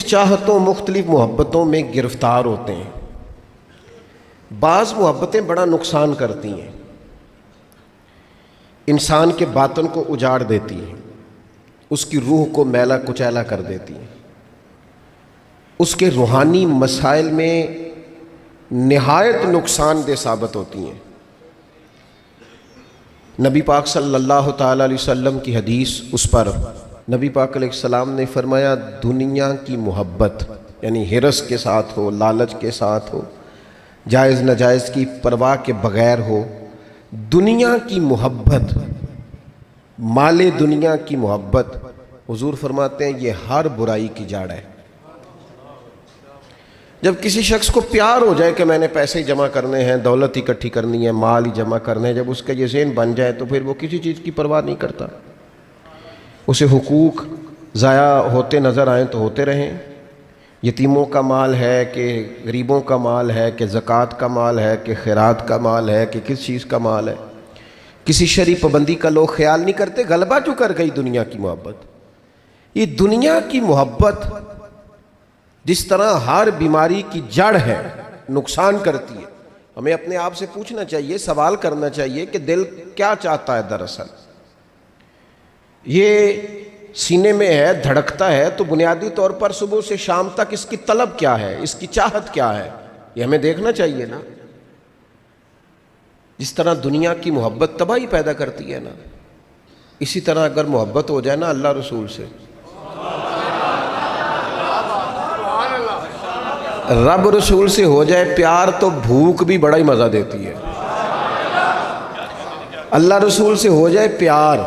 چاہتوں مختلف محبتوں میں گرفتار ہوتے ہیں۔ بعض محبتیں بڑا نقصان کرتی ہیں، انسان کے باطن کو اجاڑ دیتی ہیں، اس کی روح کو میلا کچیلا کر دیتی ہیں، اس کے روحانی مسائل میں نہایت نقصان دہ ثابت ہوتی ہیں۔ نبی پاک صلی اللہ تعالیٰ علیہ وسلم کی حدیث، اس پر نبی پاک علیہ السلام نے فرمایا، دنیا کی محبت یعنی ہرس کے ساتھ ہو، لالچ کے ساتھ ہو، جائز ناجائز کی پرواہ کے بغیر ہو، دنیا کی محبت، مال دنیا کی محبت، حضور فرماتے ہیں یہ ہر برائی کی جڑ ہے۔ جب کسی شخص کو پیار ہو جائے کہ میں نے پیسے جمع کرنے ہیں، دولت اکٹھی کرنی ہے، مال ہی جمع کرنے ہیں، جب اس کا یہ ذہن بن جائے تو پھر وہ کسی چیز کی پرواہ نہیں کرتا۔ اسے حقوق ضائع ہوتے نظر آئیں تو ہوتے رہیں، یتیموں کا مال ہے کہ غریبوں کا مال ہے کہ زکوٰۃ کا مال ہے کہ خیرات کا مال ہے کہ کس چیز کا مال ہے، کسی شرعی پابندی کا لوگ خیال نہیں کرتے۔ غلبہ جو کر گئی دنیا کی محبت۔ یہ دنیا کی محبت جس طرح ہر بیماری کی جڑ ہے، نقصان کرتی ہے۔ ہمیں اپنے آپ سے پوچھنا چاہیے، سوال کرنا چاہیے کہ دل کیا چاہتا ہے دراصل؟ یہ سینے میں ہے، دھڑکتا ہے تو بنیادی طور پر صبح سے شام تک اس کی طلب کیا ہے، اس کی چاہت کیا ہے، یہ ہمیں دیکھنا چاہیے نا۔ جس طرح دنیا کی محبت تباہی پیدا کرتی ہے نا، اسی طرح اگر محبت ہو جائے نا اللہ رسول سے، رب رسول سے ہو جائے پیار، تو بھوک بھی بڑا ہی مزہ دیتی ہے۔ اللہ رسول سے ہو جائے پیار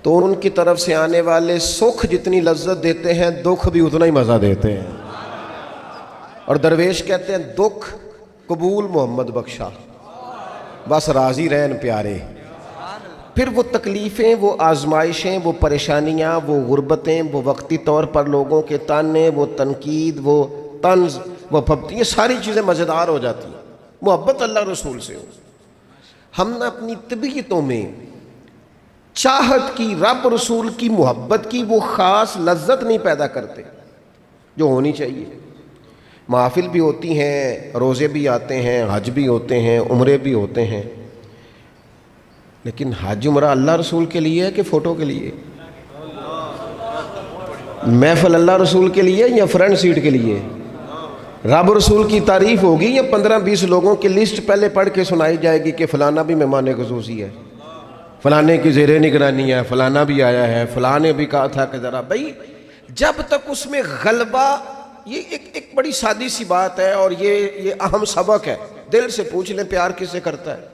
تو ان کی طرف سے آنے والے سکھ جتنی لذت دیتے ہیں، دکھ بھی اتنا ہی مزہ دیتے ہیں۔ اور درویش کہتے ہیں، دکھ قبول محمد بخشا، بس راضی رہن پیارے۔ پھر وہ تکلیفیں، وہ آزمائشیں، وہ پریشانیاں، وہ غربتیں، وہ وقتی طور پر لوگوں کے تانے، وہ تنقید، وہ طنز، وہ پھبتی، یہ ساری چیزیں مزیدار ہو جاتی ہیں محبت اللہ رسول سے ہو۔ ہم نے اپنی طبیعتوں میں چاہت کی، رب رسول کی محبت کی وہ خاص لذت نہیں پیدا کرتے جو ہونی چاہیے۔ محافل بھی ہوتی ہیں، روزے بھی آتے ہیں، حج بھی ہوتے ہیں، عمرے بھی ہوتے ہیں، لیکن حج عمرہ اللہ رسول کے لیے ہے کہ فوٹو کے لیے؟ محفل اللہ رسول کے لیے یا فرنٹ سیٹ کے لیے؟ رب رسول کی تعریف ہوگی یا 15-20 لوگوں کی لسٹ پہلے پڑھ کے سنائی جائے گی کہ فلانا بھی مہمان خصوصی ہے، فلانے کی زیر نگرانی ہے، فلانا بھی آیا ہے، فلاں نے بھی کہا تھا کہ ذرا بھائی، جب تک اس میں غلبہ، یہ ایک بڑی سادی سی بات ہے اور یہ اہم سبق ہے۔ دل سے پوچھ لیں پیار کس سے کرتا ہے؟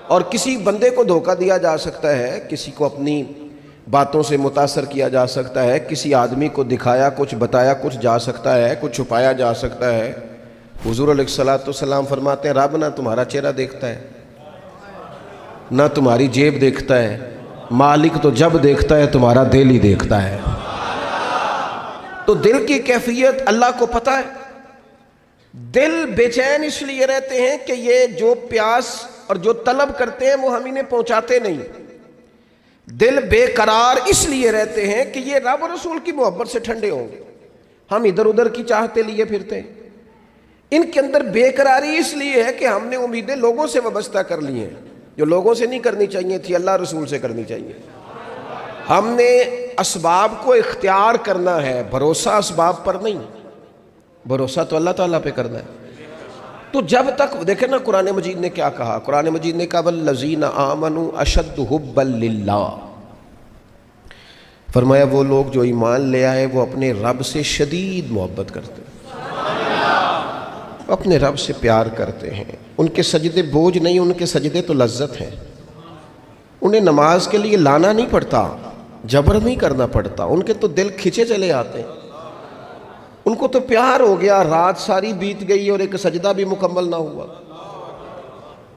اور کسی بندے کو دھوکہ دیا جا سکتا ہے، کسی کو اپنی باتوں سے متاثر کیا جا سکتا ہے، کسی آدمی کو دکھایا کچھ، بتایا کچھ جا سکتا ہے، کچھ چھپایا جا سکتا ہے۔ حضور علیہ الصلوۃ فرماتے ہیں، رب نہ تمہارا چہرہ دیکھتا ہے، نہ تمہاری جیب دیکھتا ہے، مالک تو جب دیکھتا ہے تمہارا دل ہی دیکھتا ہے۔ تو دل کی کیفیت اللہ کو پتہ ہے۔ دل بے چین اس لیے رہتے ہیں کہ یہ جو پیاس اور جو طلب کرتے ہیں وہ ہم انہیں پہنچاتے نہیں۔ دل بے قرار اس لیے رہتے ہیں کہ یہ رب رسول کی محبت سے ٹھنڈے ہوں گے، ہم ادھر ادھر کی چاہتے لیے پھرتے ہیں۔ ان کے اندر بے قراری اس لیے ہے کہ ہم نے امیدیں لوگوں سے وابستہ کر لی ہیں، جو لوگوں سے نہیں کرنی چاہیے تھی، اللہ رسول سے کرنی چاہیے۔ ہم نے اسباب کو اختیار کرنا ہے، بھروسہ اسباب پر نہیں، بھروسہ تو اللہ تعالیٰ پہ کرنا ہے۔ تو جب تک دیکھیں نا قرآن مجید نے کیا کہا، قرآن مجید نے کہا والذین آمنوا اشد حبا للہ، فرمایا وہ لوگ جو ایمان لے آئے وہ اپنے رب سے شدید محبت کرتے ہیں، اپنے رب سے پیار کرتے ہیں۔ ان کے سجدے بوجھ نہیں، ان کے سجدے تو لذت ہیں۔ انہیں نماز کے لیے لانا نہیں پڑتا، جبر نہیں کرنا پڑتا، ان کے تو دل کھچے چلے آتے ہیں۔ ان کو تو پیار ہو گیا، رات ساری بیت گئی اور ایک سجدہ بھی مکمل نہ ہوا۔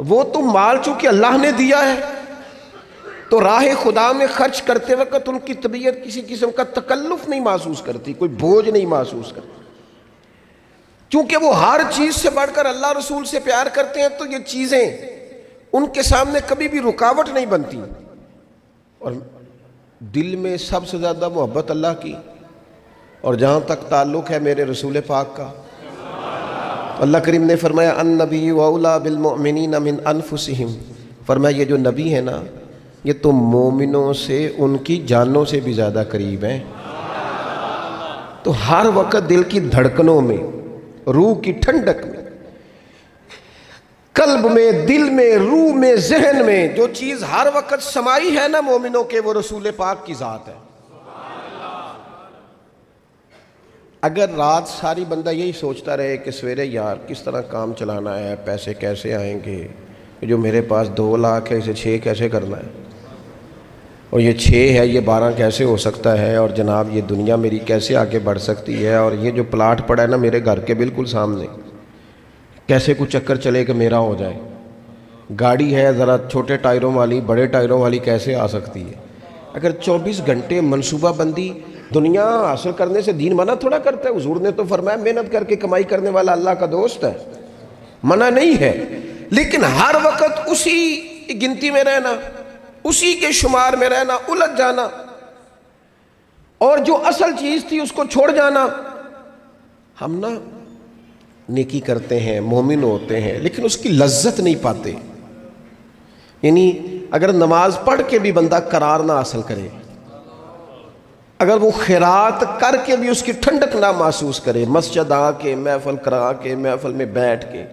وہ تو مال چونکہ اللہ نے دیا ہے تو راہ خدا میں خرچ کرتے وقت ان کی طبیعت کسی قسم کا تکلف نہیں محسوس کرتی، کوئی بوجھ نہیں محسوس کرتی، کیونکہ وہ ہر چیز سے بڑھ کر اللہ رسول سے پیار کرتے ہیں۔ تو یہ چیزیں ان کے سامنے کبھی بھی رکاوٹ نہیں بنتی۔ اور دل میں سب سے زیادہ محبت اللہ کی اور جہاں تک تعلق ہے میرے رسول پاک کا، اللہ کریم نے فرمایا النبی اولیٰ بالمؤمنین من انفسہم، فرمایا یہ جو نبی ہے نا یہ تو مومنوں سے ان کی جانوں سے بھی زیادہ قریب ہیں۔ تو ہر وقت دل کی دھڑکنوں میں، روح کی ٹھنڈک میں، قلب میں، دل میں، روح میں، ذہن میں جو چیز ہر وقت سمائی ہے نا مومنوں کے، وہ رسول پاک کی ذات ہے۔ اگر رات ساری بندہ یہی سوچتا رہے کہ سویرے یار کس طرح کام چلانا ہے، پیسے کیسے آئیں گے، جو میرے پاس 2 لاکھ ہے اسے 6 کیسے کرنا ہے، اور یہ 6 ہے یہ 12 کیسے ہو سکتا ہے، اور جناب یہ دنیا میری کیسے آگے بڑھ سکتی ہے، اور یہ جو پلاٹ پڑا ہے نا میرے گھر کے بالکل سامنے کیسے کچھ چکر چلے کہ میرا ہو جائے، گاڑی ہے ذرا چھوٹے ٹائروں والی بڑے ٹائروں والی کیسے آ سکتی ہے۔ اگر 24 گھنٹے منصوبہ بندی دنیا حاصل کرنے سے دین منع تھوڑا کرتا ہے، حضور نے تو فرمایا محنت کر کے کمائی کرنے والا اللہ کا دوست ہے، منع نہیں ہے، لیکن ہر وقت اسی گنتی میں رہنا، اسی کے شمار میں رہنا، الجھ جانا، اور جو اصل چیز تھی اس کو چھوڑ جانا۔ ہم نا نیکی کرتے ہیں، مومن ہوتے ہیں، لیکن اس کی لذت نہیں پاتے۔ یعنی اگر نماز پڑھ کے بھی بندہ قرار نہ حاصل کرے، اگر وہ خیرات کر کے بھی اس کی ٹھنڈک نہ محسوس کرے، مسجد آ کے محفل کرا کے محفل میں بیٹھ کے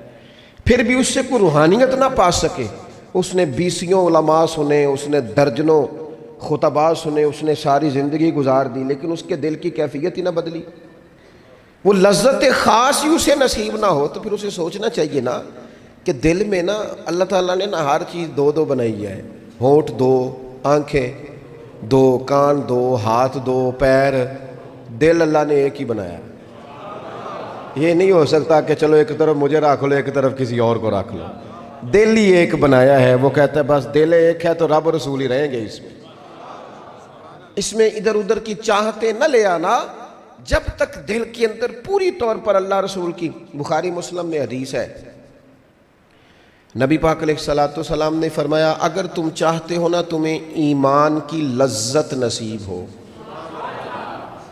پھر بھی اس سے کوئی روحانیت نہ پا سکے، اس نے 20 علماء سنے، اس نے درجنوں خطباء سنے، اس نے ساری زندگی گزار دی، لیکن اس کے دل کی کیفیت ہی نہ بدلی، وہ لذت خاص ہی اسے نصیب نہ ہو، تو پھر اسے سوچنا چاہیے نا کہ دل میں نا اللہ تعالیٰ نے نا ہر چیز 2 بنائی ہے، ہونٹ 2، آنکھیں 2، کان 2، ہاتھ 2، پیر، دل اللہ نے ایک ہی بنایا۔ یہ نہیں ہو سکتا کہ چلو ایک طرف مجھے رکھ لو ایک طرف کسی اور کو رکھ لو، دل ہی ایک بنایا ہے۔ وہ کہتا ہے بس دل ایک ہے تو رب رسول ہی رہیں گے، اس میں ادھر ادھر کی چاہتے نہ لے آنا، جب تک دل کے اندر پوری طور پر اللہ رسول کی۔ بخاری مسلم میں حدیث ہے، نبی پاک علیہ السلام نے فرمایا اگر تم چاہتے ہو نا تمہیں ایمان کی لذت نصیب ہو،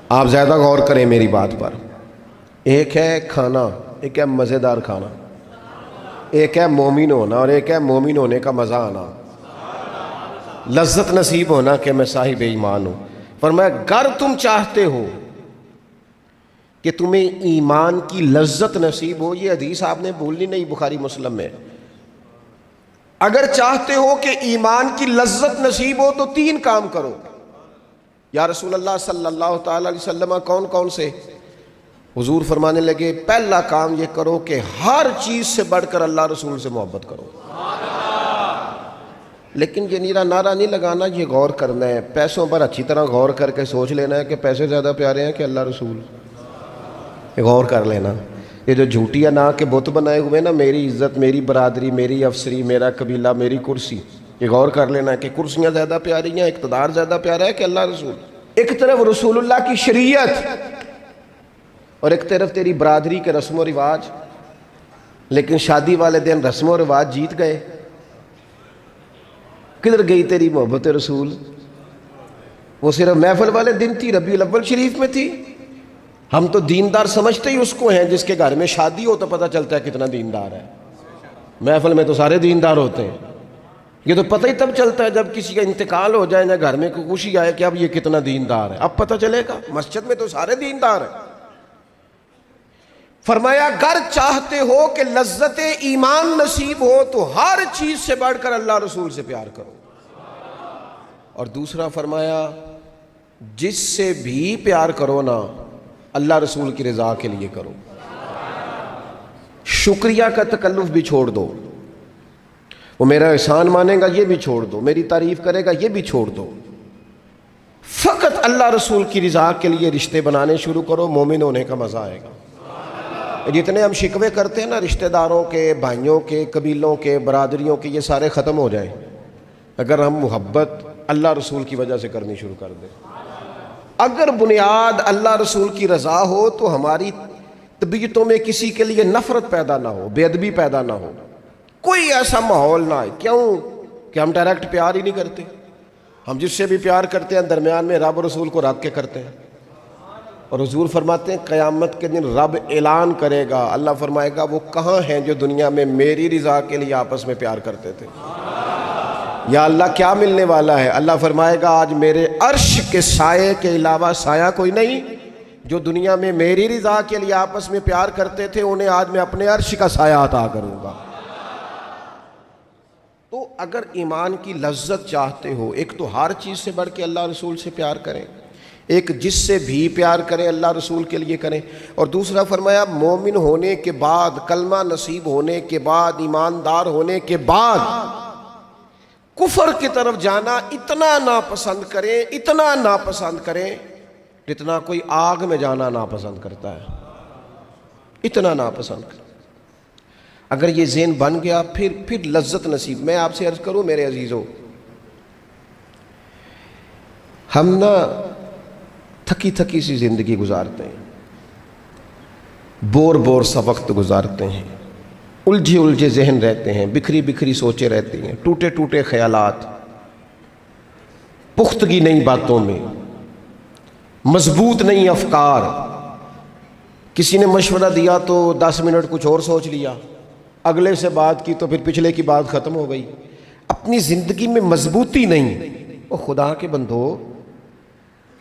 آپ زیادہ غور کریں میری بات پر، ایک ہے کھانا، ایک ہے مزیدار کھانا، ایک ہے مومن ہونا، اور ایک ہے مومن ہونے کا مزہ آنا، لذت نصیب ہونا کہ میں صاحب ایمان ہوں۔ فرمایا اگر تم چاہتے ہو کہ تمہیں ایمان کی لذت نصیب ہو، یہ حدیث آپ نے بھولنی نہیں، بخاری مسلم میں، اگر چاہتے ہو کہ ایمان کی لذت نصیب ہو تو 3 کام کرو۔ یا رسول اللہ صلی اللہ تعالی علیہ وسلم کون کون سے؟ حضور فرمانے لگے پہلا کام یہ کرو کہ ہر چیز سے بڑھ کر اللہ رسول سے محبت کرو۔ لیکن یہ نیرا نعرہ نہیں لگانا، یہ غور کرنا ہے، پیسوں پر اچھی طرح غور کر کے سوچ لینا ہے کہ پیسے زیادہ پیارے ہیں کہ اللہ رسول، یہ غور کر لینا۔ یہ جو جھوٹیا نا کے بت بنائے ہوئے نا، میری عزت، میری برادری، میری افسری، میرا قبیلہ، میری کرسی، یہ غور کر لینا ہے کہ کرسیاں زیادہ پیاری ہیں، اقتدار زیادہ پیارا ہے کہ اللہ رسول۔ ایک طرف رسول اللہ کی شریعت اور ایک طرف تیری برادری کے رسم و رواج، لیکن شادی والے دن رسم و رواج جیت گئے، کدھر گئی تیری محبت رسول؟ وہ صرف محفل والے دن تھی، ربیع الاول شریف میں تھی۔ ہم تو دیندار سمجھتے ہی اس کو ہیں جس کے گھر میں شادی ہو تو پتہ چلتا ہے کتنا دیندار ہے، محفل میں تو سارے دیندار ہوتے ہیں، یہ تو پتہ ہی تب چلتا ہے جب کسی کا انتقال ہو جائے، نہ گھر میں کوئی خوشی آئے کہ اب یہ کتنا دیندار ہے، اب پتہ چلے گا۔ مسجد میں تو سارے دیندار ہیں۔ فرمایا اگر چاہتے ہو کہ لذت ایمان نصیب ہو تو ہر چیز سے بڑھ کر اللہ رسول سے پیار کرو، اور دوسرا فرمایا جس سے بھی پیار کرو نا اللہ رسول کی رضا کے لیے کرو، شکریہ کا تکلف بھی چھوڑ دو، وہ میرا احسان مانے گا یہ بھی چھوڑ دو، میری تعریف کرے گا یہ بھی چھوڑ دو، فقط اللہ رسول کی رضا کے لیے رشتے بنانے شروع کرو، مومن ہونے کا مزہ آئے گا۔ جتنے ہم شکوے کرتے ہیں نا رشتہ داروں کے، بھائیوں کے، قبیلوں کے، برادریوں کے، یہ سارے ختم ہو جائیں اگر ہم محبت اللہ رسول کی وجہ سے کرنی شروع کر دیں۔ اگر بنیاد اللہ رسول کی رضا ہو تو ہماری طبیعتوں میں کسی کے لیے نفرت پیدا نہ ہو، بے ادبی پیدا نہ ہو، کوئی ایسا ماحول نہ آئے۔ کیوں کہ ہم ڈائریکٹ پیار ہی نہیں کرتے، ہم جس سے بھی پیار کرتے ہیں درمیان میں رب رسول کو رکھ کے کرتے ہیں۔ اور حضور فرماتے ہیں قیامت کے دن رب اعلان کرے گا، اللہ فرمائے گا وہ کہاں ہیں جو دنیا میں میری رضا کے لیے آپس میں پیار کرتے تھے؟ یا اللہ کیا ملنے والا ہے؟ اللہ فرمائے گا آج میرے عرش کے سائے کے علاوہ سایہ کوئی نہیں، جو دنیا میں میری رضا کے لیے آپس میں پیار کرتے تھے انہیں آج میں اپنے عرش کا سایہ عطا کروں گا۔ تو اگر ایمان کی لذت چاہتے ہو، ایک تو ہر چیز سے بڑھ کے اللہ رسول سے پیار کریں، ایک جس سے بھی پیار کریں اللہ رسول کے لیے کریں، اور دوسرا فرمایا مومن ہونے کے بعد، کلمہ نصیب ہونے کے بعد، ایماندار ہونے کے بعد کفر کی طرف جانا اتنا ناپسند کریں، اتنا ناپسند کریں جتنا کوئی آگ میں جانا ناپسند کرتا ہے، اتنا ناپسند کریں۔ اگر یہ ذہن بن گیا پھر لذت نصیب۔ میں آپ سے عرض کروں میرے عزیزو، ہم نا تھکی تھکی سی زندگی گزارتے ہیں، بور سا وقت گزارتے ہیں، الجھے ذہن رہتے ہیں، بکھری سوچیں رہتی ہیں، ٹوٹے خیالات، پختگی نہیں باتوں میں، مضبوط نہیں افکار۔ کسی نے مشورہ دیا تو 10 منٹ کچھ اور سوچ لیا، اگلے سے بات کی تو پھر پچھلے کی بات ختم ہو گئی، اپنی زندگی میں مضبوطی نہیں۔ او خدا کے بندو،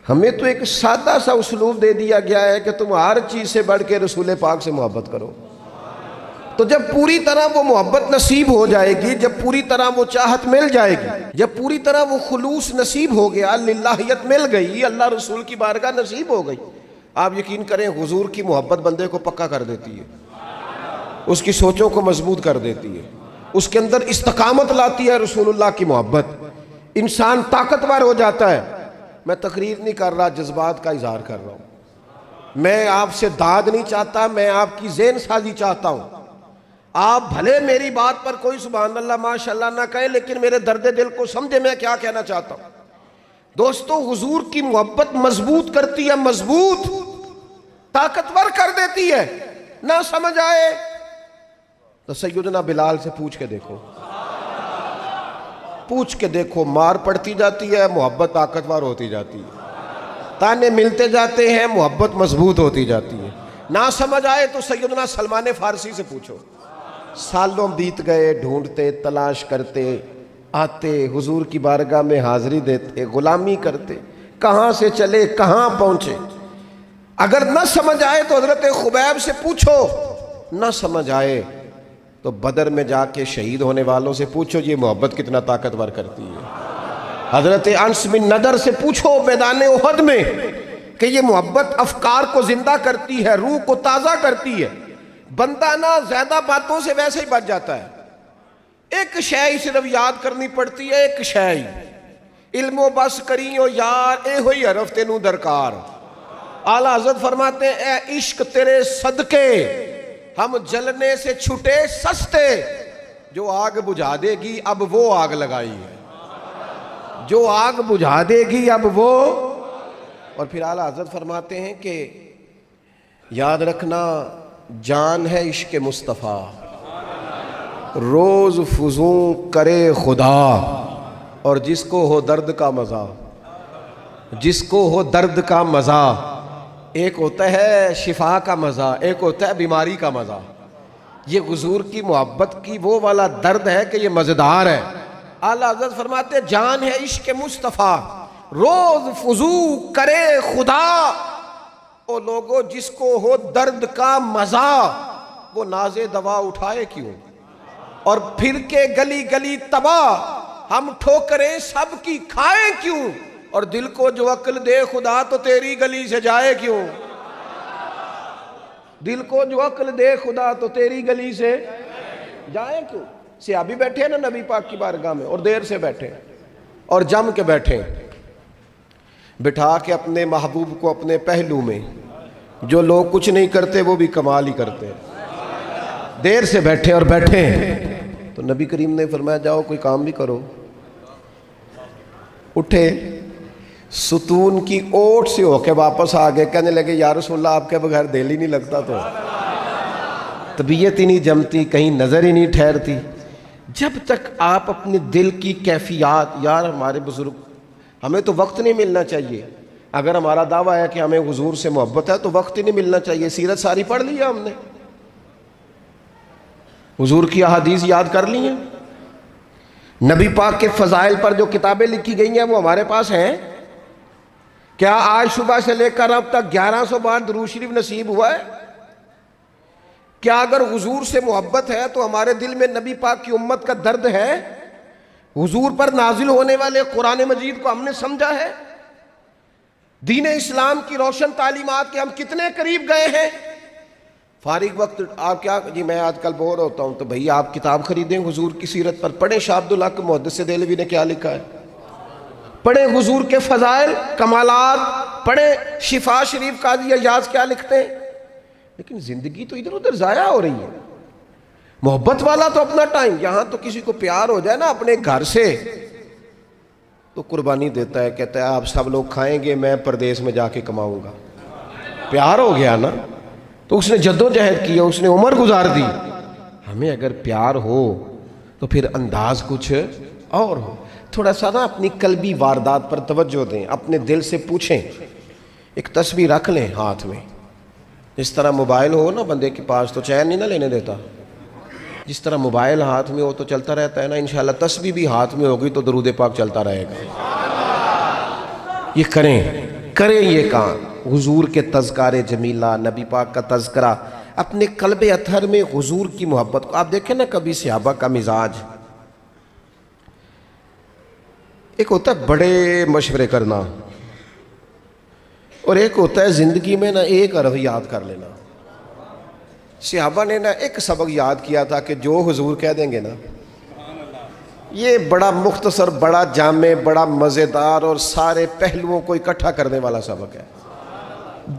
ہمیں تو ایک سادہ سا اسلوب دے دیا گیا ہے کہ تم ہر چیز سے بڑھ کے رسول پاک سے محبت کرو۔ تو جب پوری طرح وہ محبت نصیب ہو جائے گی، جب پوری طرح وہ چاہت مل جائے گی، جب پوری طرح وہ خلوص نصیب ہو گیا، للہیت مل گئی، اللہ رسول کی بارگاہ نصیب ہو گئی، آپ یقین کریں حضور کی محبت بندے کو پکا کر دیتی ہے، اس کی سوچوں کو مضبوط کر دیتی ہے، اس کے اندر استقامت لاتی ہے رسول اللہ کی محبت، انسان طاقتور ہو جاتا ہے۔ میں تقریر نہیں کر رہا، جذبات کا اظہار کر رہا ہوں۔ میں آپ سے داد نہیں چاہتا، میں آپ کی ذہن سازی چاہتا ہوں۔ آپ بھلے میری بات پر کوئی سبحان اللہ ماشاءاللہ نہ کہیں، لیکن میرے درد دل کو سمجھے میں کیا کہنا چاہتا ہوں۔ دوستو، حضور کی محبت مضبوط کرتی ہے، مضبوط طاقتور کر دیتی ہے۔ نہ سمجھ آئے تو سیدنا بلال سے پوچھ کے دیکھو، مار پڑتی جاتی ہے، محبت طاقتور ہوتی جاتی ہے، تانے ملتے جاتے ہیں، محبت مضبوط ہوتی جاتی ہے۔ نہ سمجھ آئے تو سیدنا سلمان فارسی سے پوچھو، سالوں بیت گئے، ڈھونڈتے تلاش کرتے، آتے حضور کی بارگاہ میں حاضری دیتے، غلامی کرتے، کہاں سے چلے کہاں پہنچے۔ اگر نہ سمجھ آئے تو حضرت خبیب سے پوچھو، نہ سمجھ آئے تو بدر میں جا کے شہید ہونے والوں سے پوچھو یہ محبت کتنا طاقتور کرتی ہے۔ حضرت انس بن نضر سے پوچھو میدان احد میں کہ یہ محبت افکار کو زندہ کرتی ہے، روح کو تازہ کرتی ہے۔ بندہ نا زیادہ باتوں سے ویسے ہی بچ جاتا ہے، ایک شے صرف یاد کرنی پڑتی ہے، ایک شے علم و بس کریو یار، اے ہوئی حرف تینوں درکار۔ اعلیٰ حضرت فرماتے ہیں اے عشق تیرے صدقے ہم جلنے سے چھٹے سستے، جو آگ بجھا دے گی اب وہ آگ لگائی ہے، جو آگ بجھا دے گی اب وہ۔ اور پھر اعلیٰ حضرت فرماتے ہیں کہ یاد رکھنا جان ہے عشق مصطفیٰ، روز فزوں کرے خدا، اور جس کو ہو درد کا مزہ، جس کو ہو درد کا مزہ، ایک ہوتا ہے شفا کا مزہ، ایک ہوتا ہے بیماری کا مزہ۔ یہ حضور کی محبت کی وہ والا درد ہے کہ یہ مزیدار ہے۔ اعلیٰ حضرت فرماتے ہیں جان ہے عشق مصطفیٰ، روز فزوں کرے خدا، او لوگوں جس کو ہو درد کا مزہ، وہ ناز دوا اٹھائے کیوں، اور پھر کے گلی گلی تباہ، ہم ٹھوکریں سب کی کھائیں کیوں، اور دل کو جو عقل دے خدا تو تیری گلی سے جائے کیوں، دل کو جو عقل دے خدا تو تیری گلی سے جائے کیوں۔ صحابی بیٹھے ہیں نا نبی پاک کی بارگاہ میں، اور دیر سے بیٹھے اور جم کے بیٹھے، بٹھا کے اپنے محبوب کو اپنے پہلو میں، جو لوگ کچھ نہیں کرتے وہ بھی کمال ہی کرتے، دیر سے بیٹھے اور بیٹھے تو نبی کریم نے فرمایا جاؤ کوئی کام بھی کرو۔ اٹھے، ستون کی اوٹ سے ہو کے واپس آ گئے، کہنے لگے یا رسول اللہ آپ کے بغیر دل ہی نہیں لگتا، تو طبیعت ہی نہیں جمتی، کہیں نظر ہی نہیں ٹھہرتی۔ جب تک آپ اپنے دل کی کیفیات، یار ہمارے بزرگ، ہمیں تو وقت نہیں ملنا چاہیے، اگر ہمارا دعویٰ ہے کہ ہمیں حضور سے محبت ہے تو وقت ہی نہیں ملنا چاہیے، سیرت ساری پڑھ لی ہے ہم نے، حضور کی احادیث یاد کر لی ہیں، نبی پاک کے فضائل پر جو کتابیں لکھی گئی ہیں وہ ہمارے پاس ہیں۔ کیا آج صبح سے لے کر اب تک 1100 بار درود شریف نصیب ہوا ہے؟ کیا اگر حضور سے محبت ہے تو ہمارے دل میں نبی پاک کی امت کا درد ہے؟ حضور پر نازل ہونے والے قرآن مجید کو ہم نے سمجھا ہے؟ دین اسلام کی روشن تعلیمات کے ہم کتنے قریب گئے ہیں؟ فارغ وقت آپ کیا جی میں آج کل بور ہوتا ہوں تو بھئی آپ کتاب خریدیں حضور کی سیرت پر، پڑھیں شاہ عبدالحق محدث دہلوی نے کیا لکھا ہے، پڑھیں حضور کے فضائل کمالات، پڑھیں شفا شریف قاضی ایاز کیا لکھتے ہیں۔ لیکن زندگی تو ادھر ادھر ضائع ہو رہی ہے۔ محبت والا تو اپنا ٹائم، یہاں تو کسی کو پیار ہو جائے نا اپنے گھر سے تو قربانی دیتا ہے، کہتا ہے آپ سب لوگ کھائیں گے، میں پردیس میں جا کے کماؤں گا۔ پیار ہو گیا نا تو اس نے جدوجہد کیا، اس نے عمر گزار دی۔ ہمیں اگر پیار ہو تو پھر انداز کچھ اور ہو، تھوڑا سا نا اپنی قلبی واردات پر توجہ دیں، اپنے دل سے پوچھیں، ایک تسبیح رکھ لیں ہاتھ میں۔ جس طرح موبائل ہو نا بندے کے پاس تو چین نہیں نہ لینے دیتا، جس طرح موبائل ہاتھ میں ہو تو چلتا رہتا ہے نا، انشاءاللہ تسبیح بھی ہاتھ میں ہوگی تو درود پاک چلتا رہے گا۔ یہ کریں یہ کام، حضور کے تذکار جمیلہ، نبی پاک کا تذکرہ، اپنے قلب اطہر میں حضور کی محبت کو۔ آپ دیکھیں نا کبھی صحابہ کا مزاج، ایک ہوتا ہے بڑے مشورے کرنا اور ایک ہوتا ہے زندگی میں نا ایک حرف یاد کر لینا۔ صحابہ نے نا ایک سبق یاد کیا تھا کہ جو حضور کہہ دیں گے نا، یہ بڑا مختصر، بڑا جامع، بڑا مزیدار اور سارے پہلوؤں کو اکٹھا کرنے والا سبق ہے۔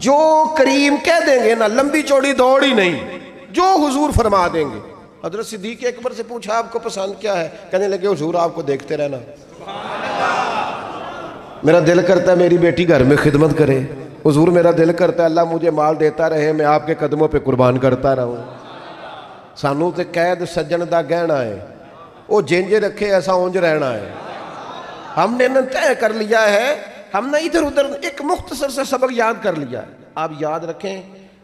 جو کریم کہہ دیں گے نا، لمبی چوڑی دوڑ ہی نہیں، جو حضور فرما دیں گے۔ حضرت صدیق اکبر سے پوچھا آپ کو پسند کیا ہے؟ کہنے لگے حضور آپ کو دیکھتے رہنا، میرا دل کرتا ہے میری بیٹی گھر میں خدمت کرے، حضور میرا دل کرتا ہے اللہ مجھے مال دیتا رہے، میں آپ کے قدموں پہ قربان کرتا رہوں۔ سانوں تے قید سجن دا گہنا ہے، وہ جنج رکھے ایسا اونج رہنا ہے۔ ہم نے نہ طے کر لیا ہے، ہم نے ادھر ادھر ایک مختصر سے سبق یاد کر لیا ہے۔ آپ یاد رکھیں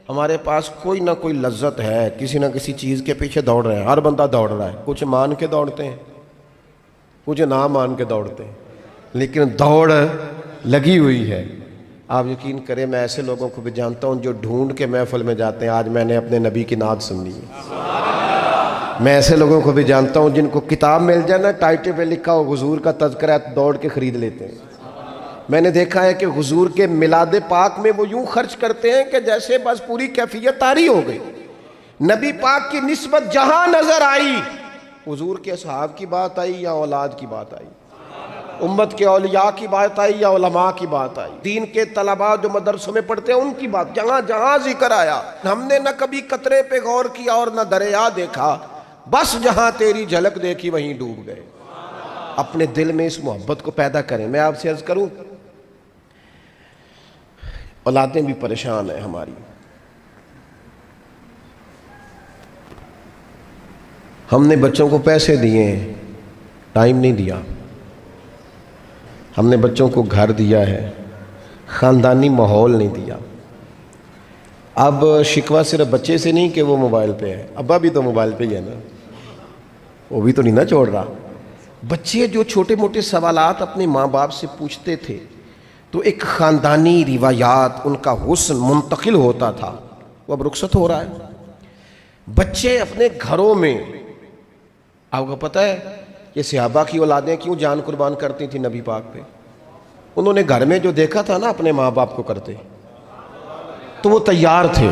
ہمارے پاس کوئی نہ کوئی لذت ہے، کسی نہ کسی چیز کے پیچھے دوڑ رہے ہیں، ہر بندہ دوڑ رہا ہے، کچھ مان کے دوڑتے ہیں، کچھ نہ مان کے دوڑتے ہیں، لیکن دوڑ لگی ہوئی ہے۔ آپ یقین کریں میں ایسے لوگوں کو بھی جانتا ہوں جو ڈھونڈ کے محفل میں جاتے ہیں، آج میں نے اپنے نبی کی نعت سننی ہے۔ میں ایسے لوگوں کو بھی جانتا ہوں جن کو کتاب مل جائے نا ٹائٹل پہ لکھا ہو حضور کا تذکرہ، دوڑ کے خرید لیتے ہیں۔ میں نے دیکھا ہے کہ حضور کے میلاد پاک میں وہ یوں خرچ کرتے ہیں کہ جیسے بس پوری کیفیت طاری ہو گئی۔ نبی پاک کی نسبت جہاں نظر آئی، حضور کے اصحاب کی بات آئی یا اولاد کی بات آئی، امت کے اولیاء کی بات آئی یا علماء کی بات آئی، دین کے طلباء جو مدرسوں میں پڑھتے ہیں ان کی بات، جہاں جہاں ذکر آیا ہم نے نہ کبھی قطرے پہ غور کیا اور نہ دریا دیکھا، بس جہاں تیری جھلک دیکھی وہیں ڈوب گئے۔ اپنے دل میں اس محبت کو پیدا کریں۔ میں آپ سے عرض کروں، اولادیں بھی پریشان ہیں ہماری، ہم نے بچوں کو پیسے دیے ہیں، ٹائم نہیں دیا، ہم نے بچوں کو گھر دیا ہے، خاندانی ماحول نہیں دیا۔ اب شکوہ صرف بچے سے نہیں کہ وہ موبائل پہ ہے، ابا بھی تو موبائل پہ ہی ہے نا، وہ بھی تو نہیں نہ چھوڑ رہا۔ بچے جو چھوٹے موٹے سوالات اپنے ماں باپ سے پوچھتے تھے تو ایک خاندانی روایات، ان کا حسن منتقل ہوتا تھا، وہ اب رخصت ہو رہا ہے۔ بچے اپنے گھروں میں، آپ کو پتہ ہے یہ صحابہ کی اولادیں کیوں جان قربان کرتی تھی نبی پاک پہ؟ انہوں نے گھر میں جو دیکھا تھا نا اپنے ماں باپ کو کرتے تو وہ تیار تھے،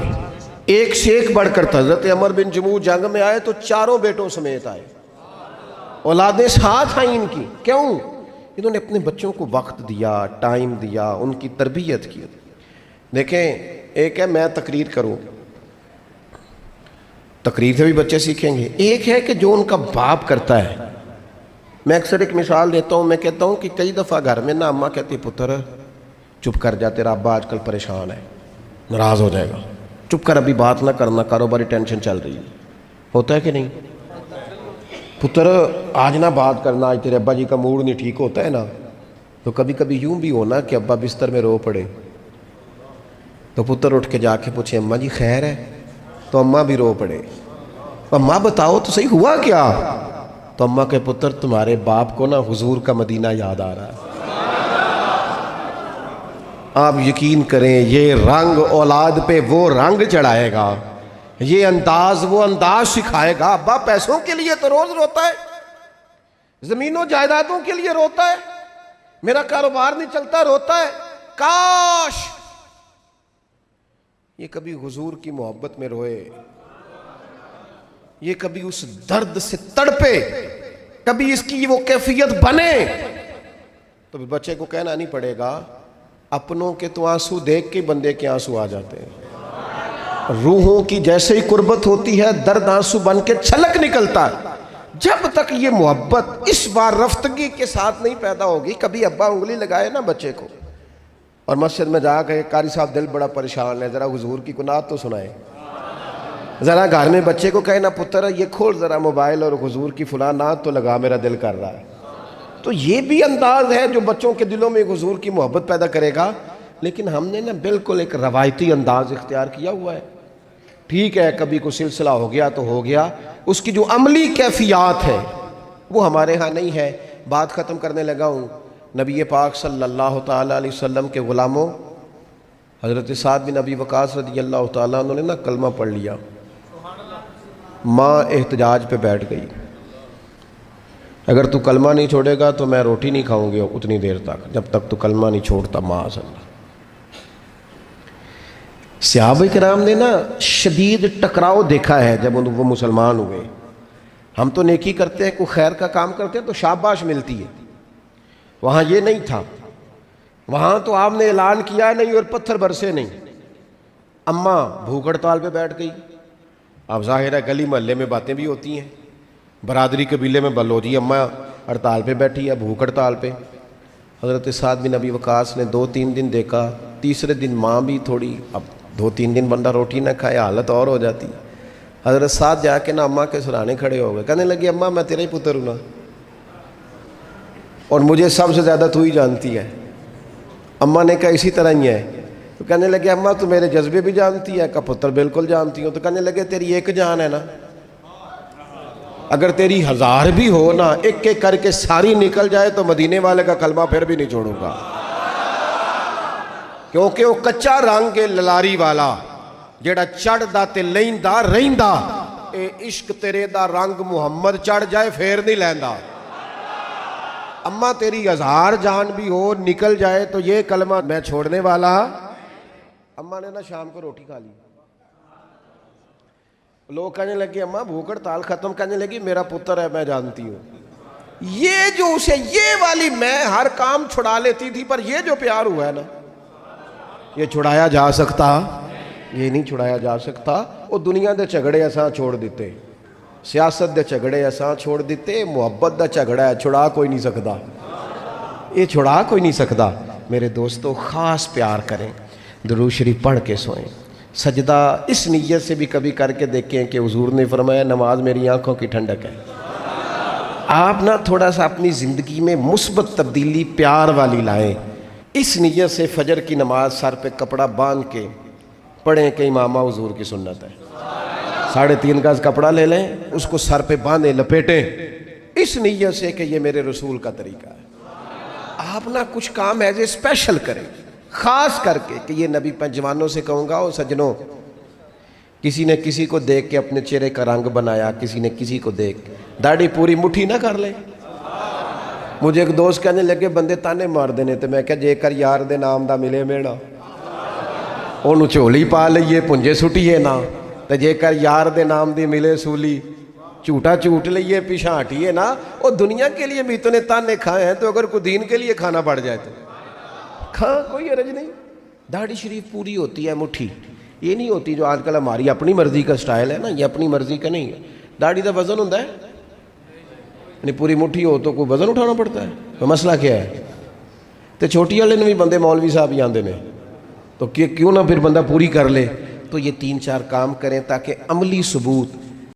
ایک سے ایک بڑھ کر تھا۔ حضرت عمر بن جموح جنگ میں آئے تو چاروں بیٹوں سمیت آئے، اولادیں ساتھ آئیں ان کی، کیوں؟ انہوں نے اپنے بچوں کو وقت دیا، ٹائم دیا، ان کی تربیت کی۔ دیکھیں ایک ہے میں تقریر کروں، تقریر سے بھی بچے سیکھیں گے، ایک ہے کہ جو ان کا باپ کرتا ہے۔ میں اکثر ایک مثال دیتا ہوں، میں کہتا ہوں کہ کئی دفعہ گھر میں نا اماں کہتی پتر چپ کر جا، تیرا ابا آج کل پریشان ہے، ناراض ہو جائے گا، چپ کر، ابھی بات نہ کرنا، کاروباری ٹینشن چل رہی ہے۔ ہوتا ہے کہ نہیں؟ پتر آج نہ بات کرنا، آج تیرے ابا جی کا موڈ نہیں ٹھیک، ہوتا ہے نا؟ تو کبھی کبھی یوں بھی ہونا کہ ابا بستر میں رو پڑے تو پتر اٹھ کے جا کے پوچھے اماں جی خیر ہے؟ تو اماں بھی رو پڑے، اماں بتاؤ تو صحیح ہوا کیا؟ تو اماں کے پتر تمہارے باپ کو نا حضور کا مدینہ یاد آ رہا ہے۔ آپ یقین کریں یہ رنگ اولاد پہ وہ رنگ چڑھائے گا، یہ انداز وہ انداز سکھائے گا۔ ابا پیسوں کے لیے تو روز روتا ہے، زمینوں جائیدادوں کے لیے روتا ہے، میرا کاروبار نہیں چلتا روتا ہے۔ کاش یہ کبھی حضور کی محبت میں روئے، یہ کبھی اس درد سے تڑپے، کبھی اس کی وہ کیفیت بنے، تو بچے کو کہنا نہیں پڑے گا اپنوں کے تو آنسو دیکھ کے بندے کے آنسو آ جاتے ہیں۔ روحوں کی جیسے ہی قربت ہوتی ہے درد آنسو بن کے چھلک نکلتا ہے۔ جب تک یہ محبت اس بار رفتگی کے ساتھ نہیں پیدا ہوگی، کبھی ابا انگلی لگائے نا بچے کو اور مسجد میں جا کے قاری صاحب دل بڑا پریشان ہے، ذرا حضور کی نعت تو سنائے، ذرا گھر میں بچے کو کہے نا پتر یہ کھول ذرا موبائل اور حضور کی فلاں نعت تو لگا، میرا دل کر رہا ہے۔ تو یہ بھی انداز ہے جو بچوں کے دلوں میں حضور کی محبت پیدا کرے گا۔ لیکن ہم نے نا بالکل ایک روایتی انداز اختیار کیا ہوا ہے۔ ٹھیک ہے کبھی کوئی سلسلہ ہو گیا تو ہو گیا، اس کی جو عملی کیفیات ہے وہ ہمارے ہاں نہیں ہے۔ بات ختم کرنے لگا ہوں۔ نبی پاک صلی اللہ تعالیٰ علیہ وسلم کے غلاموں حضرت سعد بن ابی وقاص رضی اللہ تعالیٰ انہوں نے نا کلمہ پڑھ لیا، ماں احتجاج پہ بیٹھ گئی، اگر تو کلمہ نہیں چھوڑے گا تو میں روٹی نہیں کھاؤں گی اتنی دیر تک جب تک تو کلمہ نہیں چھوڑتا ماں صلی اللہ۔ صحابہ کرام نے نا شدید ٹکراؤ دیکھا ہے جب وہ مسلمان ہوئے۔ ہم تو نیکی کرتے ہیں، کوئی خیر کا کام کرتے ہیں تو شاباش ملتی ہے، وہاں یہ نہیں تھا۔ وہاں تو آپ نے اعلان کیا نہیں اور پتھر برسے نہیں۔ اماں بھوک ہڑتال پہ بیٹھ گئی۔ اب ظاہر ہے گلی محلے میں باتیں بھی ہوتی ہیں، برادری قبیلے میں بلو جی اماں ہڑتال پہ بیٹھی ہے، بھوک ہڑتال پہ۔ حضرت سعد بن ابی وقاص نے 2-3 دن دیکھا، تیسرے دن ماں بھی تھوڑی، اب 2-3 دن بندہ روٹی نہ کھائے حالت اور ہو جاتی۔ حضرت سعد جا کے نا اماں کے سرانے کھڑے ہو گئے، کہنے لگے اماں میں تیرا ہی پتر ہوں نا، اور مجھے سب سے زیادہ تو ہی جانتی ہے۔ اماں نے کہا اسی طرح ہی ہے۔ تو کہنے لگے اماں تو میرے جذبے بھی جانتی ہے؟ کہا پتر بالکل جانتی ہوں۔ تو کہنے لگے تیری ایک جان ہے نا، اگر تیری 1000 بھی ہو نا، ایک ایک کر کے ساری نکل جائے تو مدینے والے کا کلمہ پھر بھی نہیں چھوڑوں گا، کیونکہ وہ کچا رنگ ہے للاری والا جیڑا چڑھ دا تے لیندا رہندا، اے عشق تیرے دا رنگ محمد چڑھ جائے پھر نہیں لیندا۔ اماں تیری 1000 جان بھی ہو نکل جائے تو یہ کلمہ میں چھوڑنے والا۔ اماں نے نا شام کو روٹی کھا لی، لوگ کہنے لگے اماں بھوک ہڑتال ختم، کہنے لگی میرا پتر ہے میں جانتی ہوں۔ یہ جو اسے یہ والی میں ہر کام چھڑا لیتی تھی، پر یہ جو پیار ہوا ہے نا یہ چھڑایا جا سکتا؟ یہ نہیں چھڑایا جا سکتا۔ وہ دنیا دے جھگڑے اساں چھوڑ دیتے، سیاست دے جھگڑے اساں چھوڑ دیتے، محبت دا جھگڑا ہے چھڑا کوئی نہیں سکتا، یہ چھڑا کوئی نہیں سکتا۔ میرے دوستو خاص پیار کریں، درود شریف پڑھ کے سوئیں، سجدہ اس نیت سے بھی کبھی کر کے دیکھیں کہ حضور نے فرمایا نماز میری آنکھوں کی ٹھنڈک ہے۔ آپ نا تھوڑا سا اپنی زندگی میں مثبت تبدیلی پیار والی لائیں، اس نیت سے فجر کی نماز سر پہ کپڑا باندھ کے پڑھیں کہ امامہ حضور کی سنت ہے، 3.5 گز کپڑا لے لیں اس کو سر پہ باندھیں لپیٹیں، اس نیت سے کہ یہ میرے رسول کا طریقہ ہے۔ آپ نا کچھ کام ایز اے اسپیشل کریں، خاص کر کے کہ یہ نبی پہ جوانوں سے کہوں گا او سجنوں، کسی نے کسی کو دیکھ کے اپنے چہرے کا رنگ بنایا، کسی نے کسی کو دیکھ داڑھی پوری مٹھی نہ کر لے۔ مجھے ایک دوست کہنے لگے بندے تانے مار دینے تے میں کہا جے کر یار دے نام دا ملے میڑا انہوں چولی پا لئیے پنجے سٹیے نا، تے جے کر یار دے نام دی ملے سولی چوٹا چوٹ لئیے پیچھا ہٹیے نا۔ اور دنیا کے لیے بھی تو نے تانے کھائے ہیں، تو اگر کوئی دین کے لیے کھانا پڑ جائے تو کھا، کوئی عرض نہیں۔ داڑھی شریف پوری ہوتی ہے مٹھی، یہ نہیں ہوتی جو آج کل ہماری اپنی مرضی کا سٹائل ہے نا، یہ اپنی مرضی کا نہیں ہے۔ داڑھی دا وزن ہوتا ہے، یعنی پوری مٹھی ہو تو کوئی وزن اٹھانا پڑتا ہے، مسئلہ کیا ہے؟ تو چھوٹی والے نے بھی بندے مولوی صاحب ہی آندے نے، تو کیوں نہ پھر بندہ پوری کر لے۔ تو یہ 3-4 کام کریں تاکہ عملی ثبوت